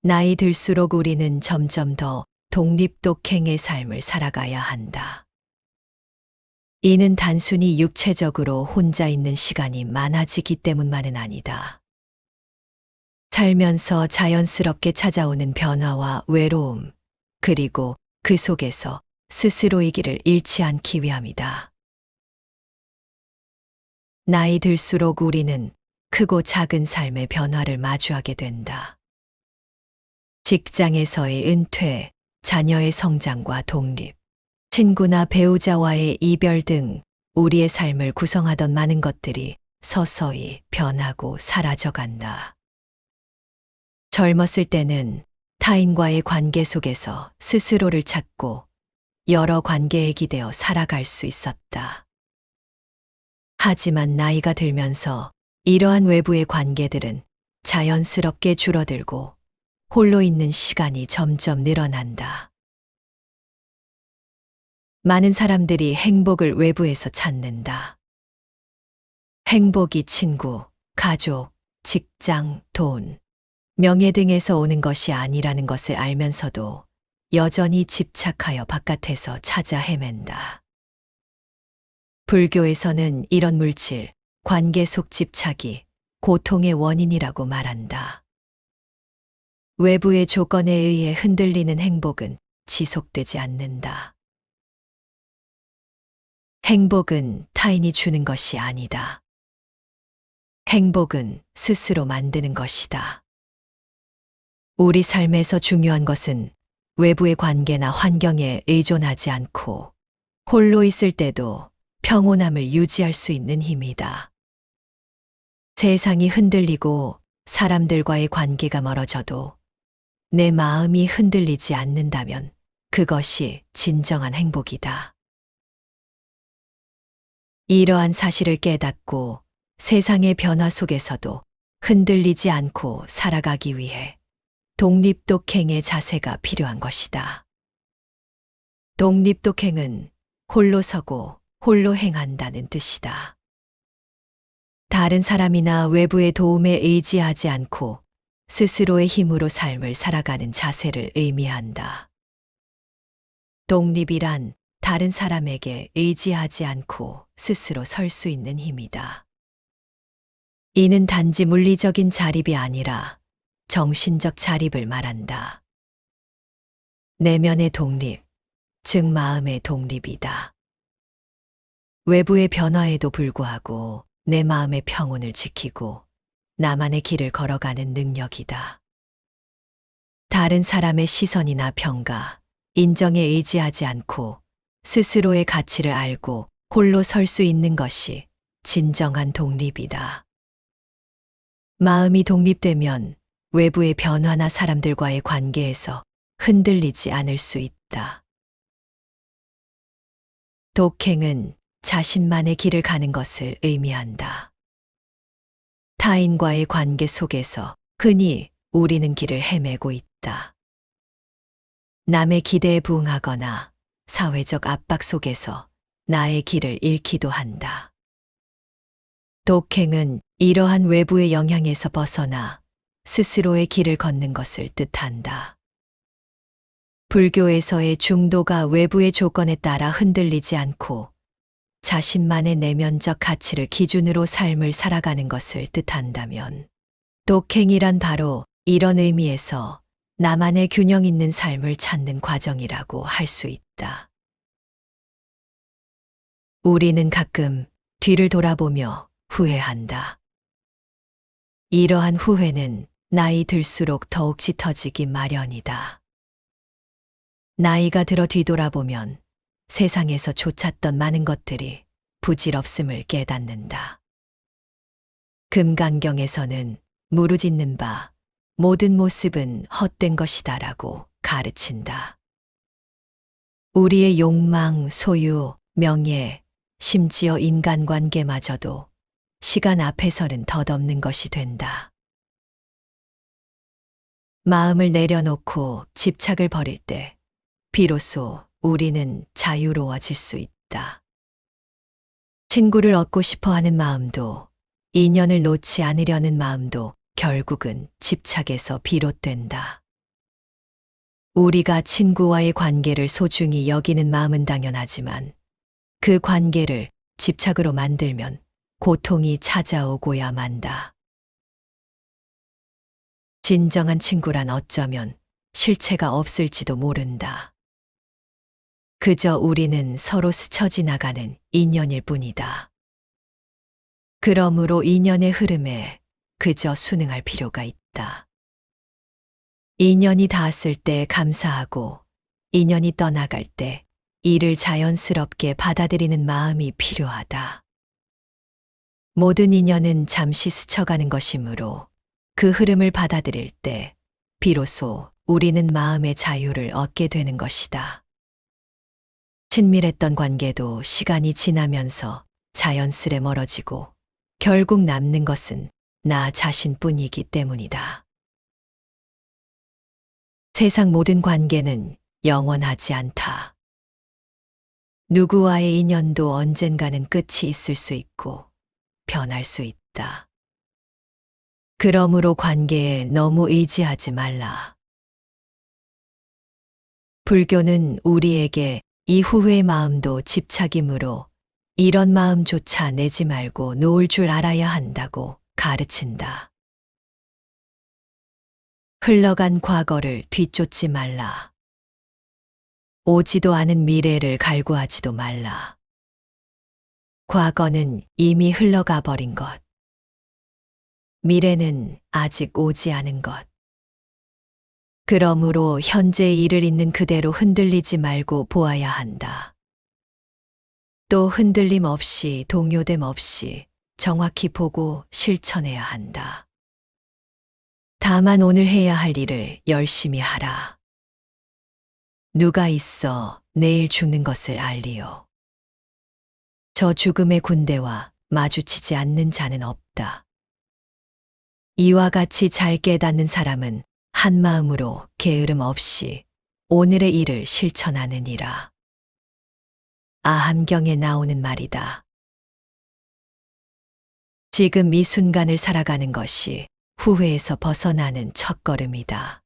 나이 들수록 우리는 점점 더 독립독행의 삶을 살아가야 한다. 이는 단순히 육체적으로 혼자 있는 시간이 많아지기 때문만은 아니다. 살면서 자연스럽게 찾아오는 변화와 외로움, 그리고 그 속에서 스스로의 길을 잃지 않기 위함이다. 나이 들수록 우리는 크고 작은 삶의 변화를 마주하게 된다. 직장에서의 은퇴, 자녀의 성장과 독립, 친구나 배우자와의 이별 등 우리의 삶을 구성하던 많은 것들이 서서히 변하고 사라져 간다. 젊었을 때는 타인과의 관계 속에서 스스로를 찾고 여러 관계에 기대어 살아갈 수 있었다. 하지만 나이가 들면서 이러한 외부의 관계들은 자연스럽게 줄어들고 홀로 있는 시간이 점점 늘어난다. 많은 사람들이 행복을 외부에서 찾는다. 행복이 친구, 가족, 직장, 돈, 명예 등에서 오는 것이 아니라는 것을 알면서도 여전히 집착하여 바깥에서 찾아 헤맨다. 불교에서는 이런 물질, 관계 속 집착이 고통의 원인이라고 말한다. 외부의 조건에 의해 흔들리는 행복은 지속되지 않는다. 행복은 타인이 주는 것이 아니다. 행복은 스스로 만드는 것이다. 우리 삶에서 중요한 것은 외부의 관계나 환경에 의존하지 않고 홀로 있을 때도 평온함을 유지할 수 있는 힘이다. 세상이 흔들리고 사람들과의 관계가 멀어져도 내 마음이 흔들리지 않는다면 그것이 진정한 행복이다. 이러한 사실을 깨닫고 세상의 변화 속에서도 흔들리지 않고 살아가기 위해 독립독행의 자세가 필요한 것이다. 독립독행은 홀로 서고 홀로 행한다는 뜻이다. 다른 사람이나 외부의 도움에 의지하지 않고 스스로의 힘으로 삶을 살아가는 자세를 의미한다. 독립이란 다른 사람에게 의지하지 않고 스스로 설 수 있는 힘이다. 이는 단지 물리적인 자립이 아니라 정신적 자립을 말한다. 내면의 독립, 즉 마음의 독립이다. 외부의 변화에도 불구하고 내 마음의 평온을 지키고 나만의 길을 걸어가는 능력이다. 다른 사람의 시선이나 평가, 인정에 의지하지 않고 스스로의 가치를 알고 홀로 설 수 있는 것이 진정한 독립이다. 마음이 독립되면 외부의 변화나 사람들과의 관계에서 흔들리지 않을 수 있다. 독행은 자신만의 길을 가는 것을 의미한다. 타인과의 관계 속에서 흔히 우리는 길을 헤매고 있다. 남의 기대에 부응하거나 사회적 압박 속에서 나의 길을 잃기도 한다. 독행은 이러한 외부의 영향에서 벗어나 스스로의 길을 걷는 것을 뜻한다. 불교에서의 중도가 외부의 조건에 따라 흔들리지 않고 자신만의 내면적 가치를 기준으로 삶을 살아가는 것을 뜻한다면, 독행이란 바로 이런 의미에서 나만의 균형 있는 삶을 찾는 과정이라고 할 수 있다. 우리는 가끔 뒤를 돌아보며 후회한다. 이러한 후회는 나이 들수록 더욱 짙어지기 마련이다. 나이가 들어 뒤돌아보면 세상에서 쫓았던 많은 것들이 부질없음을 깨닫는다. 금강경에서는 무르짓는 바 모든 모습은 헛된 것이다라고 가르친다. 우리의 욕망, 소유, 명예, 심지어 인간관계마저도 시간 앞에서는 덧없는 것이 된다. 마음을 내려놓고 집착을 버릴 때 비로소 우리는 자유로워질 수 있다. 친구를 얻고 싶어 하는 마음도, 인연을 놓지 않으려는 마음도 결국은 집착에서 비롯된다. 우리가 친구와의 관계를 소중히 여기는 마음은 당연하지만 그 관계를 집착으로 만들면 고통이 찾아오고야 만다. 진정한 친구란 어쩌면 실체가 없을지도 모른다. 그저 우리는 서로 스쳐 지나가는 인연일 뿐이다. 그러므로 인연의 흐름에 그저 순응할 필요가 있다. 인연이 닿았을 때 감사하고 인연이 떠나갈 때 이를 자연스럽게 받아들이는 마음이 필요하다. 모든 인연은 잠시 스쳐가는 것이므로 그 흐름을 받아들일 때 비로소 우리는 마음의 자유를 얻게 되는 것이다. 친밀했던 관계도 시간이 지나면서 자연스레 멀어지고 결국 남는 것은 나 자신뿐이기 때문이다. 세상 모든 관계는 영원하지 않다. 누구와의 인연도 언젠가는 끝이 있을 수 있고 변할 수 있다. 그러므로 관계에 너무 의지하지 말라. 불교는 우리에게 이후의 마음도 집착이므로 이런 마음조차 내지 말고 놓을 줄 알아야 한다고 가르친다. 흘러간 과거를 뒤쫓지 말라. 오지도 않은 미래를 갈구하지도 말라. 과거는 이미 흘러가 버린 것. 미래는 아직 오지 않은 것. 그러므로 현재의 일을 있는 그대로 흔들리지 말고 보아야 한다. 또 흔들림 없이 동요됨 없이 정확히 보고 실천해야 한다. 다만 오늘 해야 할 일을 열심히 하라. 누가 있어 내일 죽는 것을 알리요. 저 죽음의 군대와 마주치지 않는 자는 없다. 이와 같이 잘 깨닫는 사람은 한 마음으로 게으름 없이 오늘의 일을 실천하느니라. 아함경에 나오는 말이다. 지금 이 순간을 살아가는 것이 후회에서 벗어나는 첫걸음이다.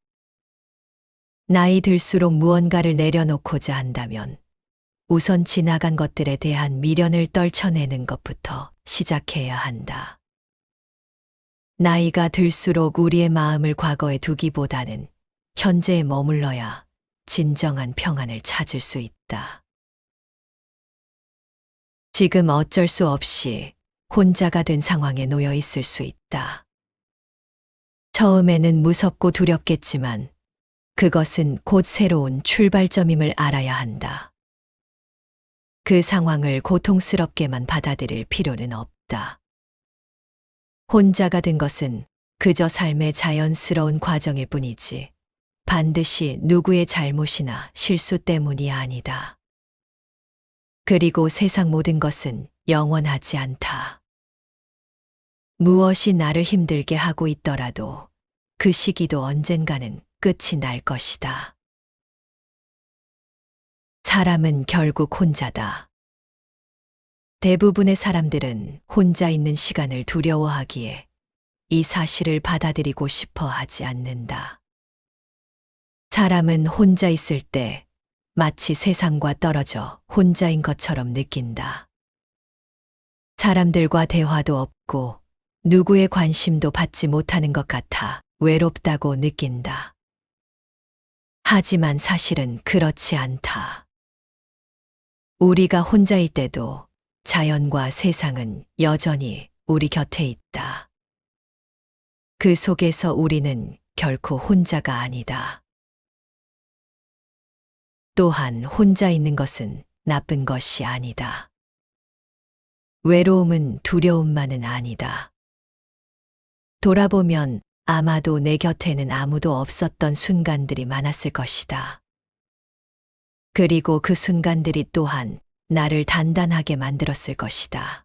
나이 들수록 무언가를 내려놓고자 한다면 우선 지나간 것들에 대한 미련을 떨쳐내는 것부터 시작해야 한다. 나이가 들수록 우리의 마음을 과거에 두기보다는 현재에 머물러야 진정한 평안을 찾을 수 있다. 지금 어쩔 수 없이 혼자가 된 상황에 놓여 있을 수 있다. 처음에는 무섭고 두렵겠지만 그것은 곧 새로운 출발점임을 알아야 한다. 그 상황을 고통스럽게만 받아들일 필요는 없다. 혼자가 된 것은 그저 삶의 자연스러운 과정일 뿐이지 반드시 누구의 잘못이나 실수 때문이 아니다. 그리고 세상 모든 것은 영원하지 않다. 무엇이 나를 힘들게 하고 있더라도 그 시기도 언젠가는 끝이 날 것이다. 사람은 결국 혼자다. 대부분의 사람들은 혼자 있는 시간을 두려워하기에 이 사실을 받아들이고 싶어 하지 않는다. 사람은 혼자 있을 때 마치 세상과 떨어져 혼자인 것처럼 느낀다. 사람들과 대화도 없고 누구의 관심도 받지 못하는 것 같아 외롭다고 느낀다. 하지만 사실은 그렇지 않다. 우리가 혼자일 때도 자연과 세상은 여전히 우리 곁에 있다. 그 속에서 우리는 결코 혼자가 아니다. 또한 혼자 있는 것은 나쁜 것이 아니다. 외로움은 두려움만은 아니다. 돌아보면 아마도 내 곁에는 아무도 없었던 순간들이 많았을 것이다. 그리고 그 순간들이 또한 나를 단단하게 만들었을 것이다.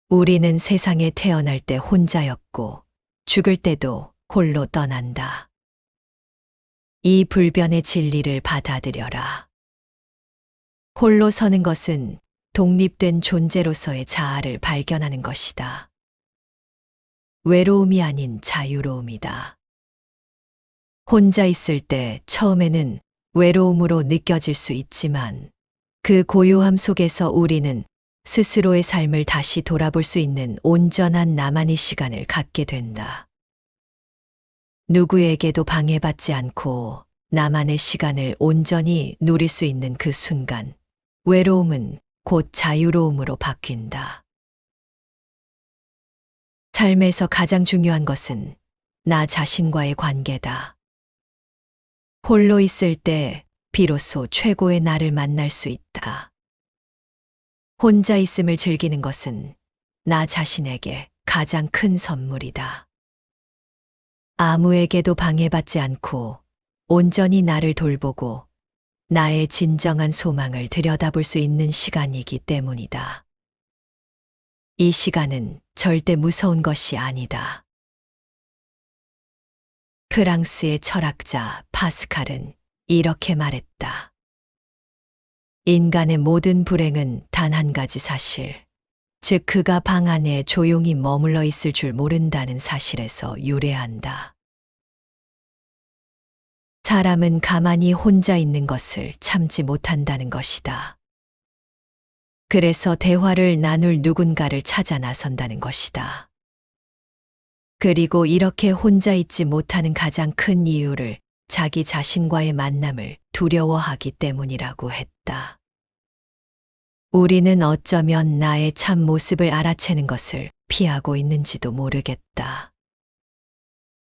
우리는 세상에 태어날 때 혼자였고 죽을 때도 홀로 떠난다. 이 불변의 진리를 받아들여라. 홀로 서는 것은 독립된 존재로서의 자아를 발견하는 것이다. 외로움이 아닌 자유로움이다. 혼자 있을 때 처음에는 외로움으로 느껴질 수 있지만 그 고요함 속에서 우리는 스스로의 삶을 다시 돌아볼 수 있는 온전한 나만의 시간을 갖게 된다. 누구에게도 방해받지 않고 나만의 시간을 온전히 누릴 수 있는 그 순간, 외로움은 곧 자유로움으로 바뀐다. 삶에서 가장 중요한 것은 나 자신과의 관계다. 홀로 있을 때 비로소 최고의 나를 만날 수 있다. 혼자 있음을 즐기는 것은 나 자신에게 가장 큰 선물이다. 아무에게도 방해받지 않고 온전히 나를 돌보고 나의 진정한 소망을 들여다볼 수 있는 시간이기 때문이다. 이 시간은 절대 무서운 것이 아니다. 프랑스의 철학자 파스칼은 이렇게 말했다. 인간의 모든 불행은 단 한 가지 사실, 즉 그가 방 안에 조용히 머물러 있을 줄 모른다는 사실에서 유래한다. 사람은 가만히 혼자 있는 것을 참지 못한다는 것이다. 그래서 대화를 나눌 누군가를 찾아 나선다는 것이다. 그리고 이렇게 혼자 있지 못하는 가장 큰 이유를 자기 자신과의 만남을 두려워하기 때문이라고 했다. 우리는 어쩌면 나의 참 모습을 알아채는 것을 피하고 있는지도 모르겠다.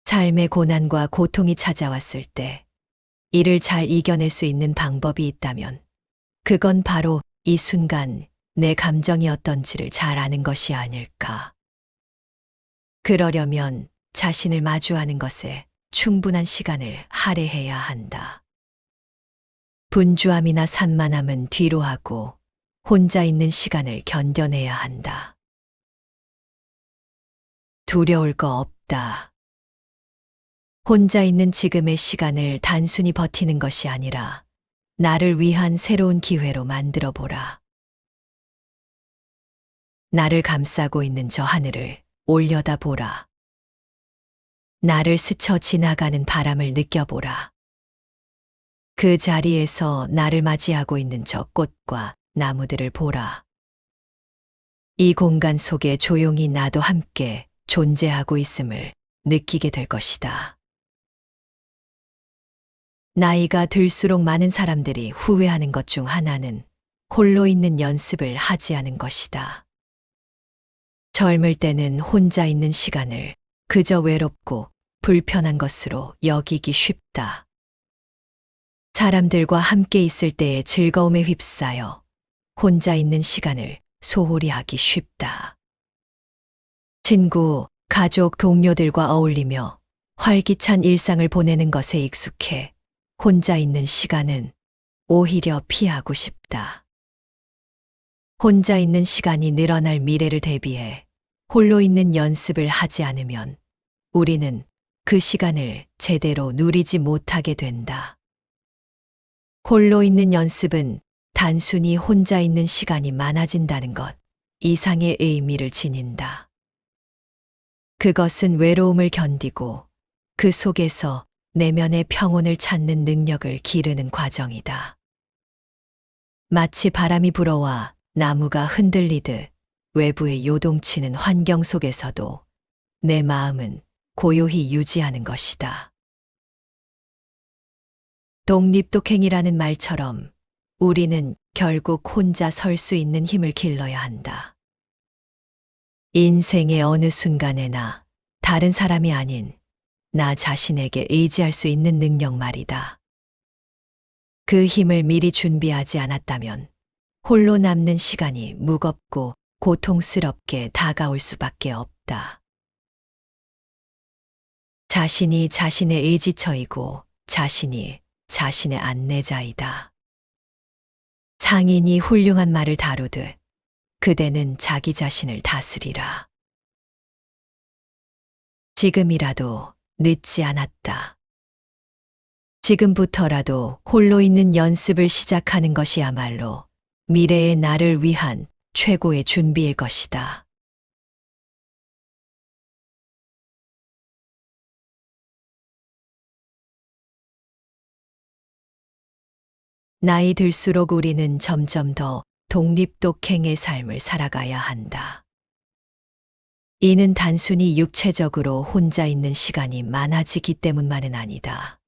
삶의 고난과 고통이 찾아왔을 때 이를 잘 이겨낼 수 있는 방법이 있다면 그건 바로 이 순간 내 감정이 어떤지를 잘 아는 것이 아닐까. 그러려면 자신을 마주하는 것에 충분한 시간을 할애해야 한다. 분주함이나 산만함은 뒤로 하고 혼자 있는 시간을 견뎌내야 한다. 두려울 거 없다. 혼자 있는 지금의 시간을 단순히 버티는 것이 아니라 나를 위한 새로운 기회로 만들어 보라. 나를 감싸고 있는 저 하늘을 올려다 보라. 나를 스쳐 지나가는 바람을 느껴보라. 그 자리에서 나를 맞이하고 있는 저 꽃과 나무들을 보라. 이 공간 속에 조용히 나도 함께 존재하고 있음을 느끼게 될 것이다. 나이가 들수록 많은 사람들이 후회하는 것 중 하나는 홀로 있는 연습을 하지 않은 것이다. 젊을 때는 혼자 있는 시간을 그저 외롭고 불편한 것으로 여기기 쉽다. 사람들과 함께 있을 때의 즐거움에 휩싸여 혼자 있는 시간을 소홀히 하기 쉽다. 친구, 가족, 동료들과 어울리며 활기찬 일상을 보내는 것에 익숙해 혼자 있는 시간은 오히려 피하고 싶다. 혼자 있는 시간이 늘어날 미래를 대비해 홀로 있는 연습을 하지 않으면 우리는 그 시간을 제대로 누리지 못하게 된다. 홀로 있는 연습은 단순히 혼자 있는 시간이 많아진다는 것 이상의 의미를 지닌다. 그것은 외로움을 견디고 그 속에서 내면의 평온을 찾는 능력을 기르는 과정이다. 마치 바람이 불어와 나무가 흔들리듯 외부에 요동치는 환경 속에서도 내 마음은 고요히 유지하는 것이다. 독립독행이라는 말처럼 우리는 결국 혼자 설 수 있는 힘을 길러야 한다. 인생의 어느 순간에나 다른 사람이 아닌 나 자신에게 의지할 수 있는 능력 말이다. 그 힘을 미리 준비하지 않았다면 홀로 남는 시간이 무겁고 고통스럽게 다가올 수밖에 없다. 자신이 자신의 의지처이고 자신이 자신의 안내자이다. 상인이 훌륭한 말을 다루듯 그대는 자기 자신을 다스리라. 지금이라도 늦지 않았다. 지금부터라도 홀로 있는 연습을 시작하는 것이야말로 미래의 나를 위한 최고의 준비일 것이다. 나이 들수록 우리는 점점 더 독립독행의 삶을 살아가야 한다. 이는 단순히 육체적으로 혼자 있는 시간이 많아지기 때문만은 아니다.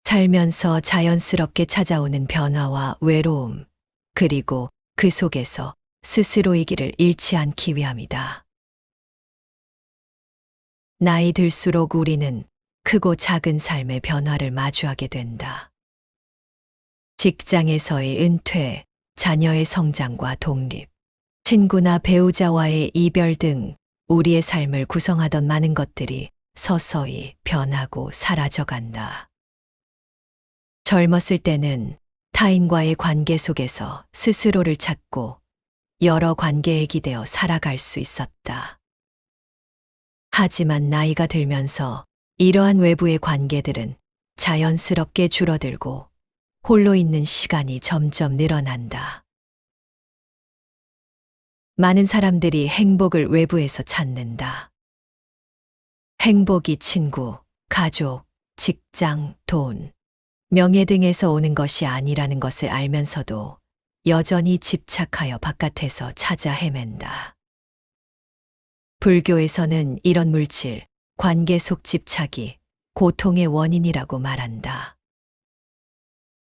살면서 자연스럽게 찾아오는 변화와 외로움, 그리고 그 속에서 스스로의 길을 잃지 않기 위함이다. 나이 들수록 우리는 크고 작은 삶의 변화를 마주하게 된다. 직장에서의 은퇴, 자녀의 성장과 독립, 친구나 배우자와의 이별 등 우리의 삶을 구성하던 많은 것들이 서서히 변하고 사라져 간다. 젊었을 때는 타인과의 관계 속에서 스스로를 찾고 여러 관계에 기대어 살아갈 수 있었다. 하지만 나이가 들면서 이러한 외부의 관계들은 자연스럽게 줄어들고 홀로 있는 시간이 점점 늘어난다. 많은 사람들이 행복을 외부에서 찾는다. 행복이 친구, 가족, 직장, 돈, 명예 등에서 오는 것이 아니라는 것을 알면서도 여전히 집착하여 바깥에서 찾아 헤맨다. 불교에서는 이런 물질, 관계 속 집착이 고통의 원인이라고 말한다.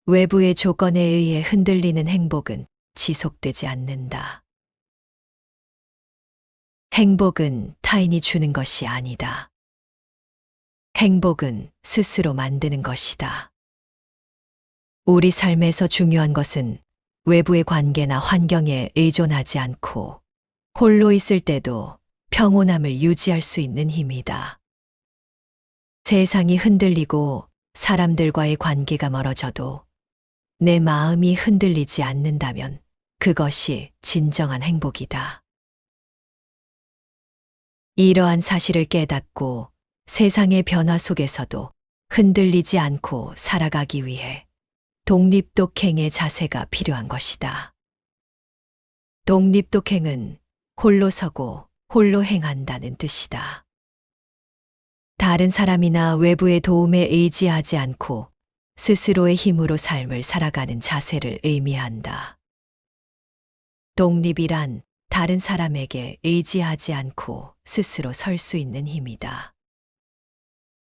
외부의 조건에 의해 흔들리는 행복은 지속되지 않는다. 행복은 타인이 주는 것이 아니다. 행복은 스스로 만드는 것이다. 우리 삶에서 중요한 것은 외부의 관계나 환경에 의존하지 않고 홀로 있을 때도 평온함을 유지할 수 있는 힘이다. 세상이 흔들리고 사람들과의 관계가 멀어져도 내 마음이 흔들리지 않는다면 그것이 진정한 행복이다. 이러한 사실을 깨닫고 세상의 변화 속에서도 흔들리지 않고 살아가기 위해 독립독행의 자세가 필요한 것이다. 독립독행은 홀로 서고 홀로 행한다는 뜻이다. 다른 사람이나 외부의 도움에 의지하지 않고 스스로의 힘으로 삶을 살아가는 자세를 의미한다. 독립이란 다른 사람에게 의지하지 않고 스스로 설 수 있는 힘이다.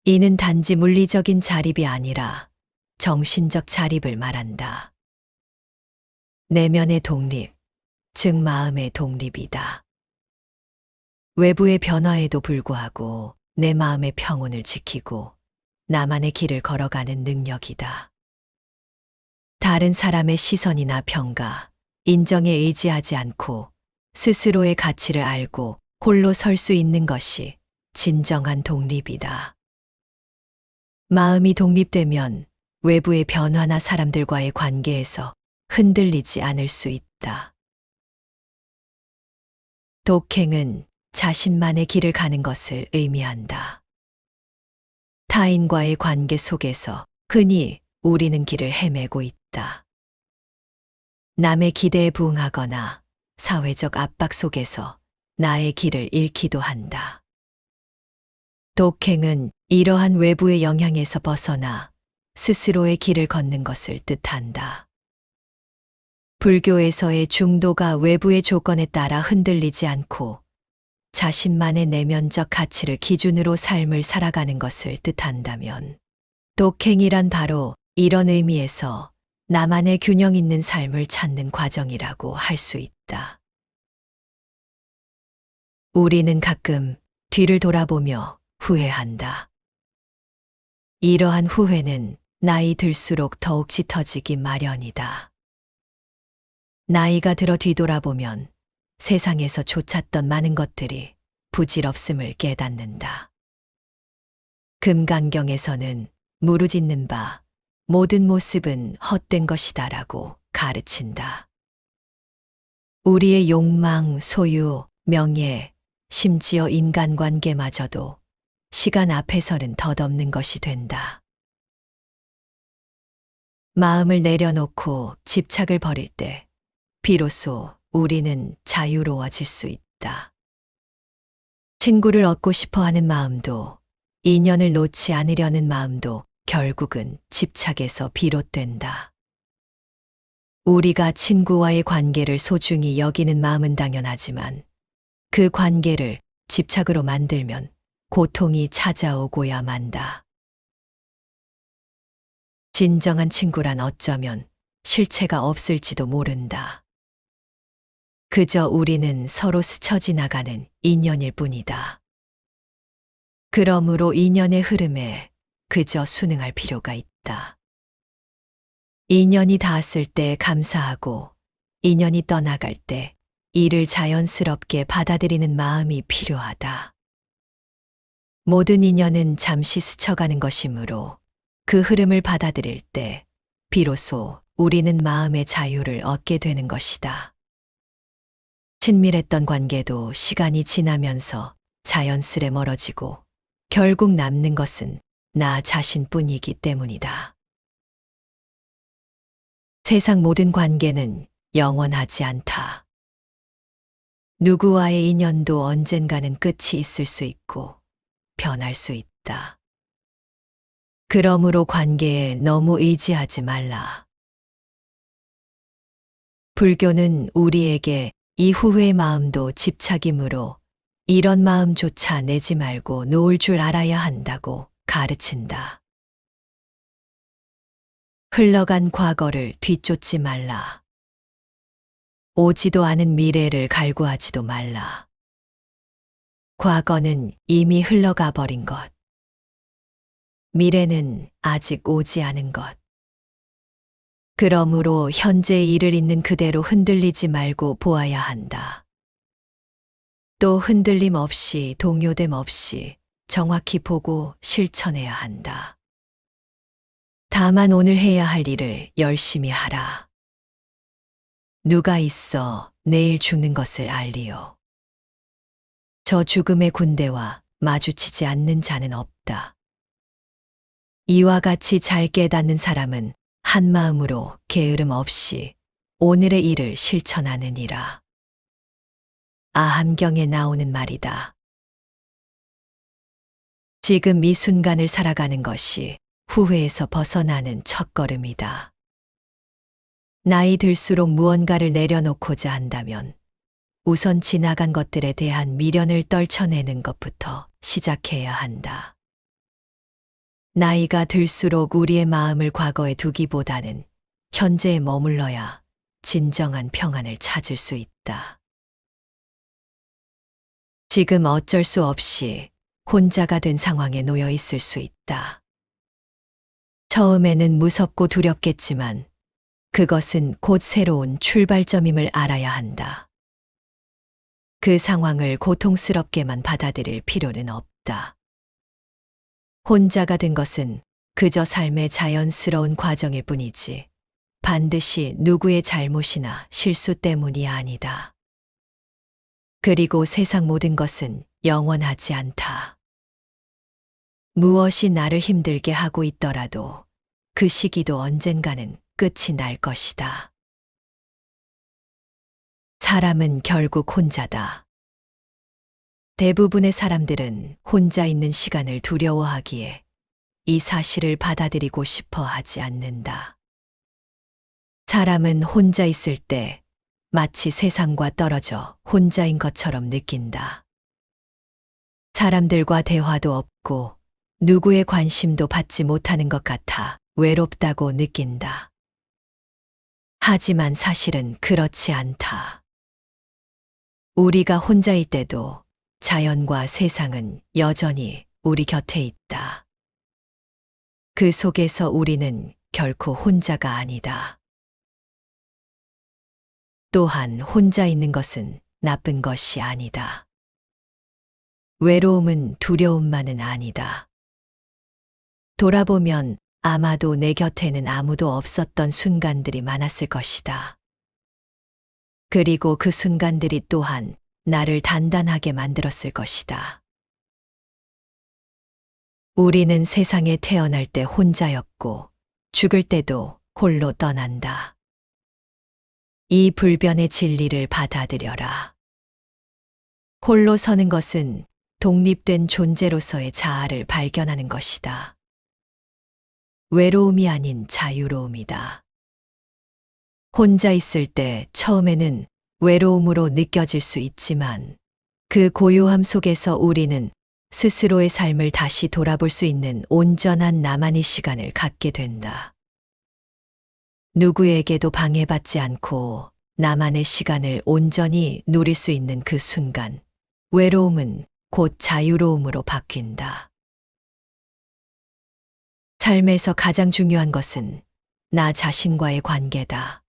이는 단지 물리적인 자립이 아니라 정신적 자립을 말한다. 내면의 독립, 즉 마음의 독립이다. 외부의 변화에도 불구하고 내 마음의 평온을 지키고 나만의 길을 걸어가는 능력이다. 다른 사람의 시선이나 평가, 인정에 의지하지 않고 스스로의 가치를 알고 홀로 설 수 있는 것이 진정한 독립이다. 마음이 독립되면 외부의 변화나 사람들과의 관계에서 흔들리지 않을 수 있다. 독행은 자신만의 길을 가는 것을 의미한다. 타인과의 관계 속에서 흔히 우리는 길을 헤매고 있다. 남의 기대에 부응하거나 사회적 압박 속에서 나의 길을 잃기도 한다. 독행은 이러한 외부의 영향에서 벗어나 스스로의 길을 걷는 것을 뜻한다. 불교에서의 중도가 외부의 조건에 따라 흔들리지 않고 자신만의 내면적 가치를 기준으로 삶을 살아가는 것을 뜻한다면, 독행이란 바로 이런 의미에서 나만의 균형 있는 삶을 찾는 과정이라고 할 수 있다. 우리는 가끔 뒤를 돌아보며 후회한다. 이러한 후회는 나이 들수록 더욱 짙어지기 마련이다. 나이가 들어 뒤돌아보면 세상에서 쫓았던 많은 것들이 부질없음을 깨닫는다. 금강경에서는 무르짓는 바 모든 모습은 헛된 것이다라고 가르친다. 우리의 욕망, 소유, 명예, 심지어 인간관계마저도 시간 앞에서는 덧없는 것이 된다. 마음을 내려놓고 집착을 버릴 때 비로소 우리는 자유로워질 수 있다. 친구를 얻고 싶어 하는 마음도, 인연을 놓지 않으려는 마음도 결국은 집착에서 비롯된다. 우리가 친구와의 관계를 소중히 여기는 마음은 당연하지만 그 관계를 집착으로 만들면 고통이 찾아오고야 만다. 진정한 친구란 어쩌면 실체가 없을지도 모른다. 그저 우리는 서로 스쳐 지나가는 인연일 뿐이다. 그러므로 인연의 흐름에 그저 순응할 필요가 있다. 인연이 닿았을 때 감사하고 인연이 떠나갈 때 이를 자연스럽게 받아들이는 마음이 필요하다. 모든 인연은 잠시 스쳐가는 것이므로 그 흐름을 받아들일 때 비로소 우리는 마음의 자유를 얻게 되는 것이다. 친밀했던 관계도 시간이 지나면서 자연스레 멀어지고 결국 남는 것은 나 자신뿐이기 때문이다. 세상 모든 관계는 영원하지 않다. 누구와의 인연도 언젠가는 끝이 있을 수 있고 변할 수 있다. 그러므로 관계에 너무 의지하지 말라. 불교는 우리에게 이후의 마음도 집착이므로 이런 마음조차 내지 말고 놓을 줄 알아야 한다고 가르친다. 흘러간 과거를 뒤쫓지 말라. 오지도 않은 미래를 갈구하지도 말라. 과거는 이미 흘러가 버린 것. 미래는 아직 오지 않은 것. 그러므로 현재의 일을 있는 그대로 흔들리지 말고 보아야 한다. 또 흔들림 없이 동요됨 없이 정확히 보고 실천해야 한다. 다만 오늘 해야 할 일을 열심히 하라. 누가 있어 내일 죽는 것을 알리요. 저 죽음의 군대와 마주치지 않는 자는 없다. 이와 같이 잘 깨닫는 사람은 한 마음으로 게으름 없이 오늘의 일을 실천하느니라. 아함경에 나오는 말이다. 지금 이 순간을 살아가는 것이 후회에서 벗어나는 첫걸음이다. 나이 들수록 무언가를 내려놓고자 한다면 우선 지나간 것들에 대한 미련을 떨쳐내는 것부터 시작해야 한다. 나이가 들수록 우리의 마음을 과거에 두기보다는 현재에 머물러야 진정한 평안을 찾을 수 있다. 지금 어쩔 수 없이 혼자가 된 상황에 놓여 있을 수 있다. 처음에는 무섭고 두렵겠지만 그것은 곧 새로운 출발점임을 알아야 한다. 그 상황을 고통스럽게만 받아들일 필요는 없다. 혼자가 된 것은 그저 삶의 자연스러운 과정일 뿐이지 반드시 누구의 잘못이나 실수 때문이 아니다. 그리고 세상 모든 것은 영원하지 않다. 무엇이 나를 힘들게 하고 있더라도 그 시기도 언젠가는 끝이 날 것이다. 사람은 결국 혼자다. 대부분의 사람들은 혼자 있는 시간을 두려워하기에 이 사실을 받아들이고 싶어 하지 않는다. 사람은 혼자 있을 때 마치 세상과 떨어져 혼자인 것처럼 느낀다. 사람들과 대화도 없고 누구의 관심도 받지 못하는 것 같아 외롭다고 느낀다. 하지만 사실은 그렇지 않다. 우리가 혼자일 때도 자연과 세상은 여전히 우리 곁에 있다. 그 속에서 우리는 결코 혼자가 아니다. 또한 혼자 있는 것은 나쁜 것이 아니다. 외로움은 두려움만은 아니다. 돌아보면 아마도 내 곁에는 아무도 없었던 순간들이 많았을 것이다. 그리고 그 순간들이 또한 나를 단단하게 만들었을 것이다. 우리는 세상에 태어날 때 혼자였고 죽을 때도 홀로 떠난다. 이 불변의 진리를 받아들여라. 홀로 서는 것은 독립된 존재로서의 자아를 발견하는 것이다. 외로움이 아닌 자유로움이다. 혼자 있을 때 처음에는 외로움으로 느껴질 수 있지만 그 고요함 속에서 우리는 스스로의 삶을 다시 돌아볼 수 있는 온전한 나만의 시간을 갖게 된다. 누구에게도 방해받지 않고 나만의 시간을 온전히 누릴 수 있는 그 순간, 외로움은 곧 자유로움으로 바뀐다. 삶에서 가장 중요한 것은 나 자신과의 관계다.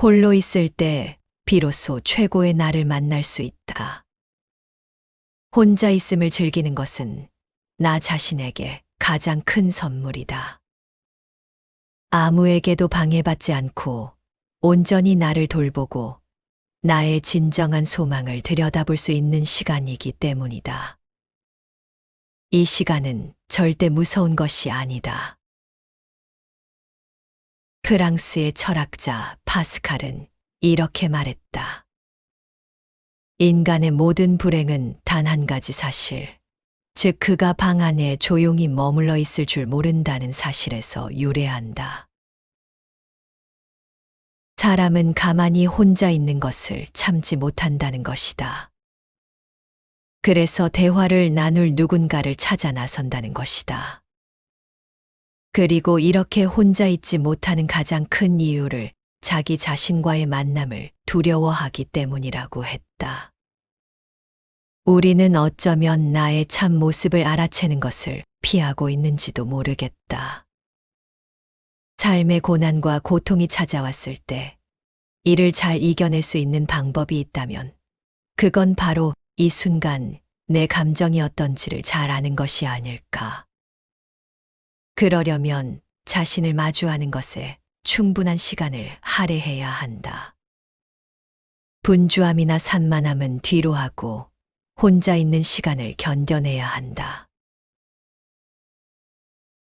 홀로 있을 때 비로소 최고의 나를 만날 수 있다. 혼자 있음을 즐기는 것은 나 자신에게 가장 큰 선물이다. 아무에게도 방해받지 않고 온전히 나를 돌보고 나의 진정한 소망을 들여다볼 수 있는 시간이기 때문이다. 이 시간은 절대 무서운 것이 아니다. 프랑스의 철학자 파스칼은 이렇게 말했다. 인간의 모든 불행은 단 한 가지 사실, 즉 그가 방 안에 조용히 머물러 있을 줄 모른다는 사실에서 유래한다. 사람은 가만히 혼자 있는 것을 참지 못한다는 것이다. 그래서 대화를 나눌 누군가를 찾아 나선다는 것이다. 그리고 이렇게 혼자 있지 못하는 가장 큰 이유를 자기 자신과의 만남을 두려워하기 때문이라고 했다. 우리는 어쩌면 나의 참 모습을 알아채는 것을 피하고 있는지도 모르겠다. 삶의 고난과 고통이 찾아왔을 때 이를 잘 이겨낼 수 있는 방법이 있다면 그건 바로 이 순간 내 감정이 어떤지를 잘 아는 것이 아닐까. 그러려면 자신을 마주하는 것에 충분한 시간을 할애해야 한다. 분주함이나 산만함은 뒤로 하고 혼자 있는 시간을 견뎌내야 한다.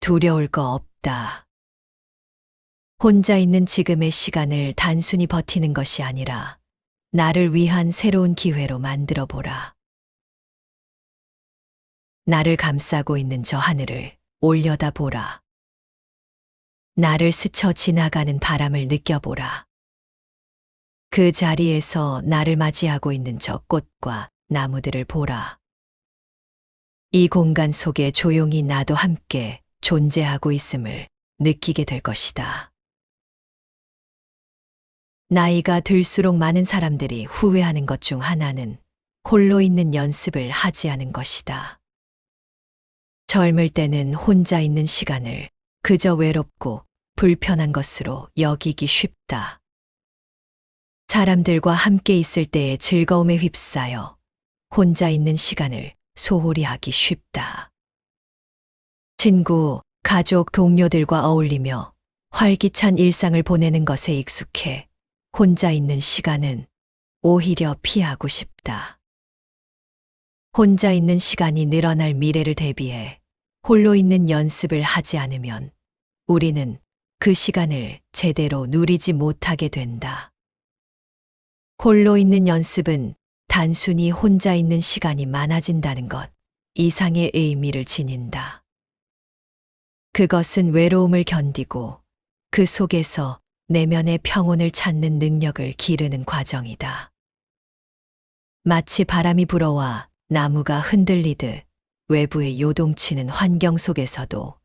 두려울 거 없다. 혼자 있는 지금의 시간을 단순히 버티는 것이 아니라 나를 위한 새로운 기회로 만들어 보라. 나를 감싸고 있는 저 하늘을 올려다 보라. 나를 스쳐 지나가는 바람을 느껴보라. 그 자리에서 나를 맞이하고 있는 저 꽃과 나무들을 보라. 이 공간 속에 조용히 나도 함께 존재하고 있음을 느끼게 될 것이다. 나이가 들수록 많은 사람들이 후회하는 것 중 하나는 홀로 있는 연습을 하지 않은 것이다. 젊을 때는 혼자 있는 시간을 그저 외롭고 불편한 것으로 여기기 쉽다. 사람들과 함께 있을 때의 즐거움에 휩싸여 혼자 있는 시간을 소홀히 하기 쉽다. 친구, 가족, 동료들과 어울리며 활기찬 일상을 보내는 것에 익숙해 혼자 있는 시간은 오히려 피하고 싶다. 혼자 있는 시간이 늘어날 미래를 대비해 홀로 있는 연습을 하지 않으면 우리는 그 시간을 제대로 누리지 못하게 된다. 홀로 있는 연습은 단순히 혼자 있는 시간이 많아진다는 것 이상의 의미를 지닌다. 그것은 외로움을 견디고 그 속에서 내면의 평온을 찾는 능력을 기르는 과정이다. 마치 바람이 불어와 나무가 흔들리듯 외부에 요동치는 환경 속에서도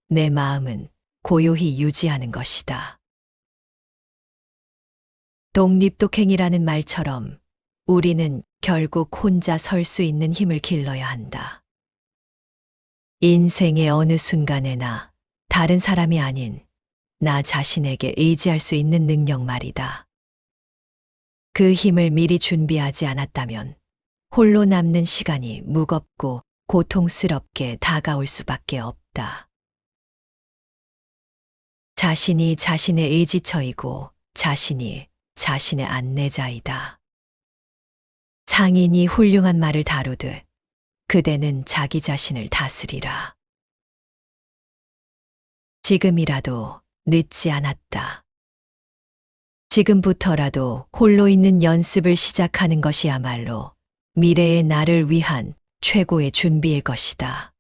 내 마음은 고요히 유지하는 것이다. 독립독행이라는 말처럼 우리는 결국 혼자 설 수 있는 힘을 길러야 한다. 인생의 어느 순간에나 다른 사람이 아닌 나 자신에게 의지할 수 있는 능력 말이다. 그 힘을 미리 준비하지 않았다면 홀로 남는 시간이 무겁고 고통스럽게 다가올 수밖에 없다. 자신이 자신의 의지처이고 자신이 자신의 안내자이다. 상인이 훌륭한 말을 다루듯 그대는 자기 자신을 다스리라. 지금이라도 늦지 않았다. 지금부터라도 홀로 있는 연습을 시작하는 것이야말로 미래의 나를 위한 최고의 준비일 것이다.